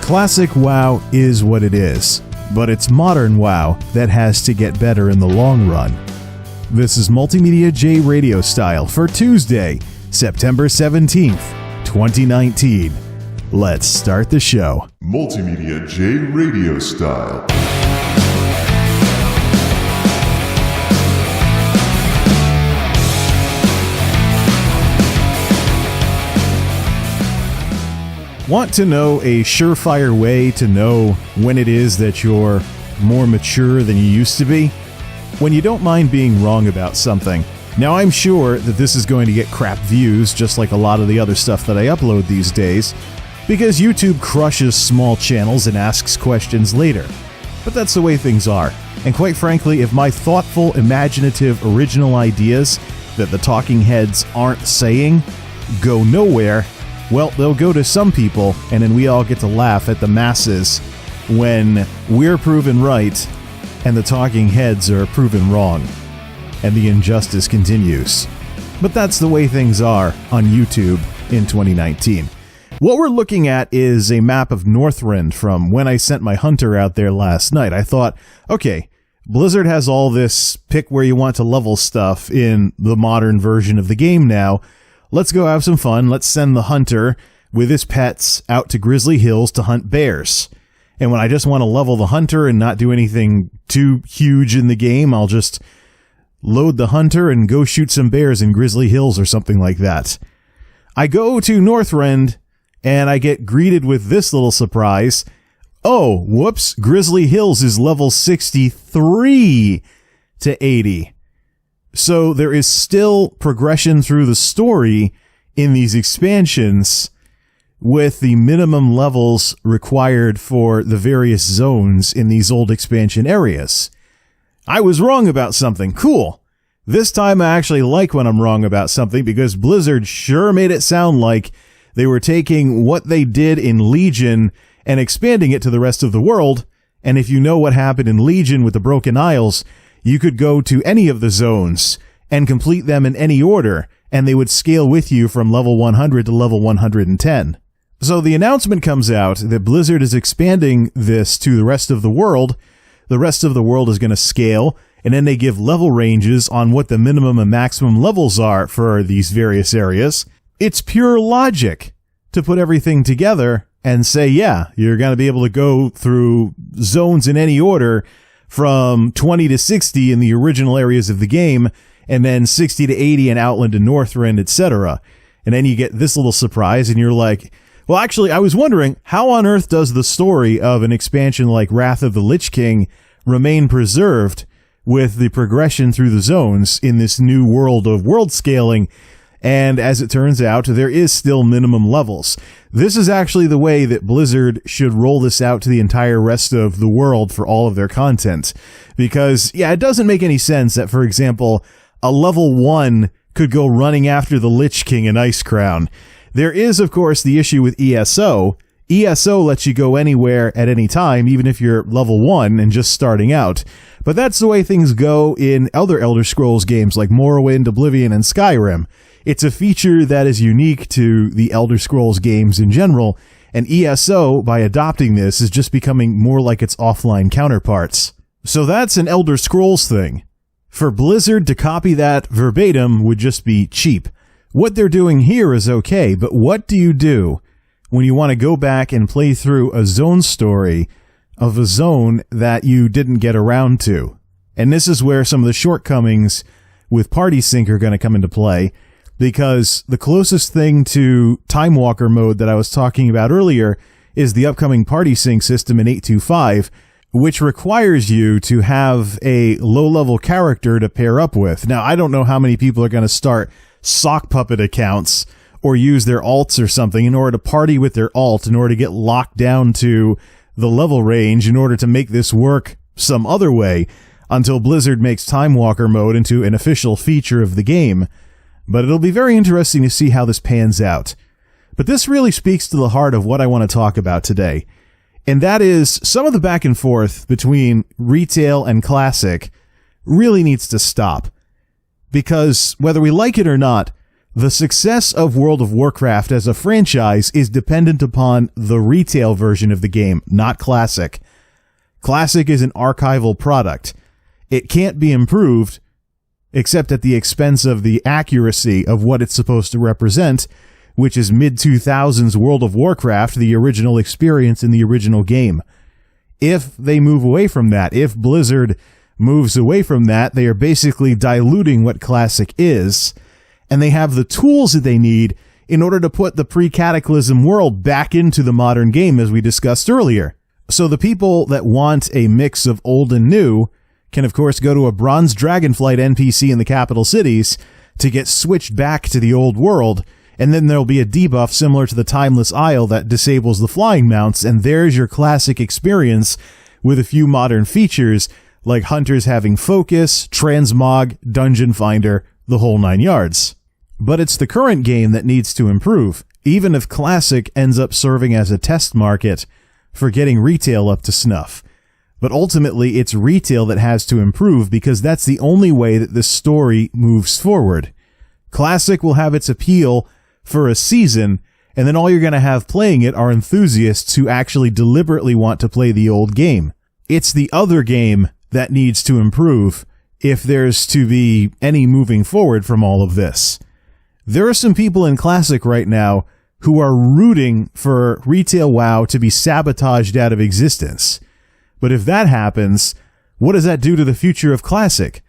Classic WoW is what it is, but it's modern WoW that has to get better in the long run. This is MultimediaJay Radio Style for Tuesday, September 17th, 2019. Let's start the show. MultimediaJay Radio Style. Want to know a surefire way to know when it is that you're more mature than you used to be? When you don't mind being wrong about something. Now, I'm sure that this is going to get crap views, just like a lot of the other stuff that I upload these days, because YouTube crushes small channels and asks questions later. But that's the way things are. And quite frankly, if my thoughtful, imaginative, original ideas that the talking heads aren't saying go nowhere, well, they'll go to some people, and then we all get to laugh at the masses when we're proven right and the talking heads are proven wrong, and the injustice continues. But that's the way things are on YouTube in 2019. What we're looking at is a map of Northrend from when I sent my hunter out there last night. I thought, okay, Blizzard has all this pick where you want to level stuff in the modern version of the game now. Let's go have some fun. Let's send the hunter with his pets out to Grizzly Hills to hunt bears. And when I just want to level the hunter and not do anything too huge in the game, I'll just load the hunter and go shoot some bears in Grizzly Hills or something like that. I go to Northrend and I get greeted with this little surprise. Oh, whoops, Grizzly Hills is level 63 to 80. So there is still progression through the story in these expansions with the minimum levels required for the various zones in these old expansion areas. I was wrong about something. Cool. This time I actually like when I'm wrong about something, because Blizzard sure made it sound like they were taking what they did in Legion and expanding it to the rest of the world. And if you know what happened in Legion with the Broken Isles, you could go to any of the zones and complete them in any order, and they would scale with you from level 100 to level 110. So the announcement comes out that Blizzard is expanding this to the rest of the world. The rest of the world is going to scale, and then they give level ranges on what the minimum and maximum levels are for these various areas. It's pure logic to put everything together and say, yeah, you're going to be able to go through zones in any order from 20 to 60 in the original areas of the game, and then 60 to 80 in Outland and Northrend, etc. And then you get this little surprise, and you're like, well, actually, I was wondering, how on earth does the story of an expansion like Wrath of the Lich King remain preserved with the progression through the zones in this new world of world scaling? And as it turns out, there is still minimum levels. This is actually the way that Blizzard should roll this out to the entire rest of the world for all of their content. Because, yeah, it doesn't make any sense that, for example, a level 1 could go running after the Lich King in Icecrown. There is, of course, the issue with ESO. ESO lets you go anywhere at any time, even if you're level 1 and just starting out. But that's the way things go in other Elder Scrolls games like Morrowind, Oblivion, and Skyrim. It's a feature that is unique to the Elder Scrolls games in general, and ESO, by adopting this, is just becoming more like its offline counterparts. So that's an Elder Scrolls thing. For Blizzard to copy that verbatim would just be cheap. What they're doing here is okay, but what do you do when you want to go back and play through a zone story of a zone that you didn't get around to? And this is where some of the shortcomings with Party Sync are going to come into play, because the closest thing to Time Walker mode that I was talking about earlier is the upcoming Party Sync system in 8.2.5, which requires you to have a low-level character to pair up with. Now, I don't know how many people are going to start sock puppet accounts or use their alts or something in order to party with their alt, in order to get locked down to the level range, in order to make this work some other way, until Blizzard makes Time Walker mode into an official feature of the game. But it'll be very interesting to see how this pans out. But this really speaks to the heart of what I want to talk about today. And that is, some of the back and forth between retail and classic really needs to stop. Because whether we like it or not, The success of World of Warcraft as a franchise is dependent upon the retail version of the game, not Classic. Classic is an archival product. It can't be improved except at the expense of the accuracy of what it's supposed to represent, which is mid-2000s World of Warcraft, the original experience in the original game. If they move away from that, if Blizzard moves away from that, they are basically diluting what Classic is, and they have the tools that they need in order to put the pre-Cataclysm world back into the modern game, as we discussed earlier. So the people that want a mix of old and new can, of course, go to a Bronze Dragonflight NPC in the capital cities to get switched back to the old world, and then there'll be a debuff similar to the Timeless Isle that disables the flying mounts, and there's your Classic experience with a few modern features like hunters having focus, transmog, dungeon finder, the whole 9 yards. But it's the current game that needs to improve, even if Classic ends up serving as a test market for getting retail up to snuff. But ultimately, it's retail that has to improve because that's the only way that this story moves forward. Classic will have its appeal for a season, and then all you're going to have playing it are enthusiasts who actually deliberately want to play the old game. It's the other game that needs to improve if there's to be any moving forward from all of this. There are some people in Classic right now who are rooting for retail WoW to be sabotaged out of existence. But if that happens, what does that do to the future of Classic?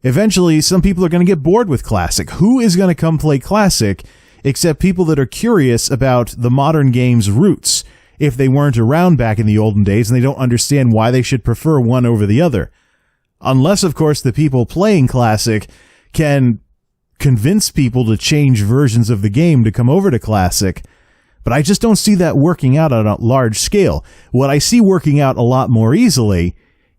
Eventually, some people are going to get bored with Classic. Who is going to come play Classic except people that are curious about the modern game's roots if they weren't around back in the olden days and they don't understand why they should prefer one over the other? Unless, of course, the people playing Classic can convince people to change versions of the game to come over to Classic. But I just don't see that working out on a large scale. What I see working out a lot more easily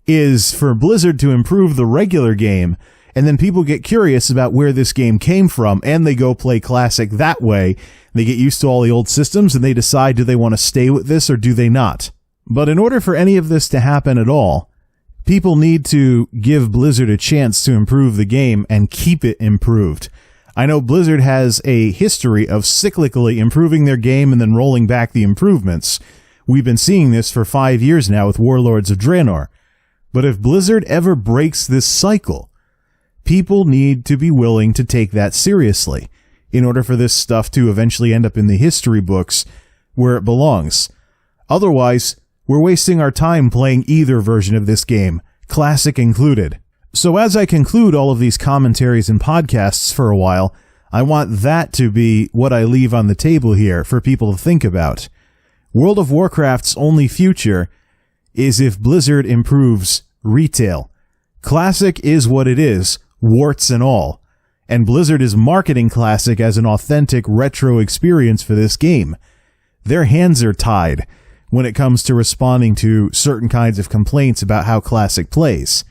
is for Blizzard to improve the regular game, and then people get curious about where this game came from, and they go play Classic that way. They get used to all the old systems, and they decide, do they want to stay with this or do they not? But in order for any of this to happen at all, people need to give Blizzard a chance to improve the game and keep it improved. I know Blizzard has a history of cyclically improving their game and then rolling back the improvements. We've been seeing this for 5 years now with Warlords of Draenor. But if Blizzard ever breaks this cycle, people need to be willing to take that seriously in order for this stuff to eventually end up in the history books where it belongs. Otherwise, we're wasting our time playing either version of this game, Classic included. So as I conclude all of these commentaries and podcasts for a while, I want that to be what I leave on the table here for people to think about. World of Warcraft's only future is if Blizzard improves retail. Classic is what it is, warts and all. And Blizzard is marketing Classic as an authentic retro experience for this game. Their hands are tied when it comes to responding to certain kinds of complaints about how Classic plays.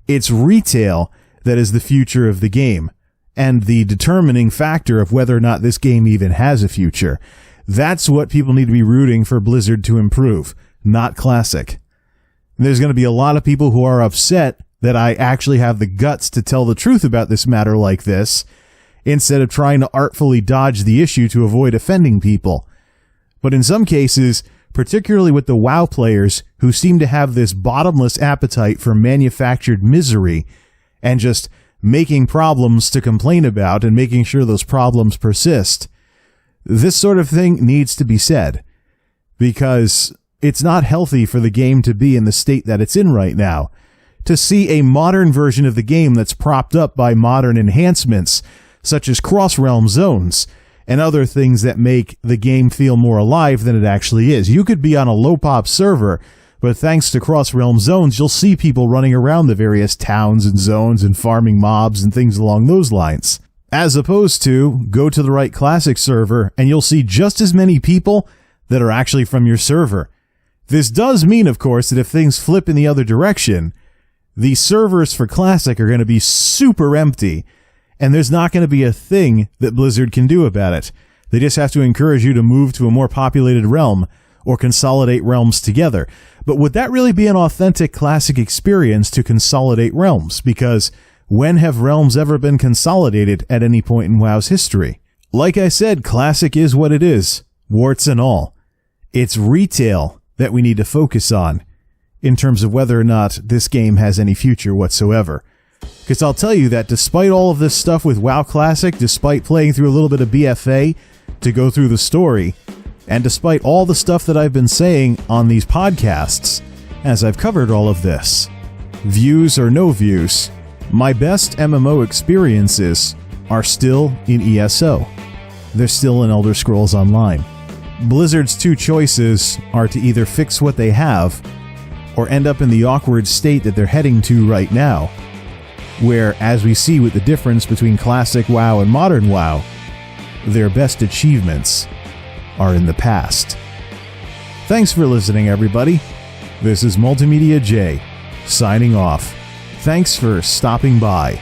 It's retail that is the future of the game, and the determining factor of whether or not this game even has a future. That's what people need to be rooting for Blizzard to improve, not Classic. There's going to be a lot of people who are upset that I actually have the guts to tell the truth about this matter like this, instead of trying to artfully dodge the issue to avoid offending people. But in some cases, particularly with the WoW players who seem to have this bottomless appetite for manufactured misery and just making problems to complain about and making sure those problems persist, this sort of thing needs to be said, because it's not healthy for the game to be in the state that it's in right now. To see a modern version of the game that's propped up by modern enhancements, such as cross-realm zones, and other things that make the game feel more alive than it actually is. You could be on a low-pop server, but thanks to cross-realm zones, you'll see people running around the various towns and zones and farming mobs and things along those lines. As opposed to, go to the right Classic server, and you'll see just as many people that are actually from your server. This does mean, of course, that if things flip in the other direction, the servers for Classic are going to be super empty, and there's not going to be a thing that Blizzard can do about it. They just have to encourage you to move to a more populated realm or consolidate realms together. But would that really be an authentic Classic experience to consolidate realms? Because When have realms ever been consolidated at any point in WoW's history? Like I said, Classic is what it is, warts and all. It's retail that we need to focus on in terms of whether or not this game has any future whatsoever. Because I'll tell you that despite all of this stuff with WoW Classic, despite playing through a little bit of BFA to go through the story, and despite all the stuff that I've been saying on these podcasts, as I've covered all of this, views or no views, my best MMO experiences are still in ESO. They're still in Elder Scrolls Online. Blizzard's two choices are to either fix what they have or end up in the awkward state that they're heading to right now, where, as we see with the difference between Classic WoW and Modern WoW, their best achievements are in the past. Thanks for listening, everybody. This is MultimediaJay, signing off. Thanks for stopping by.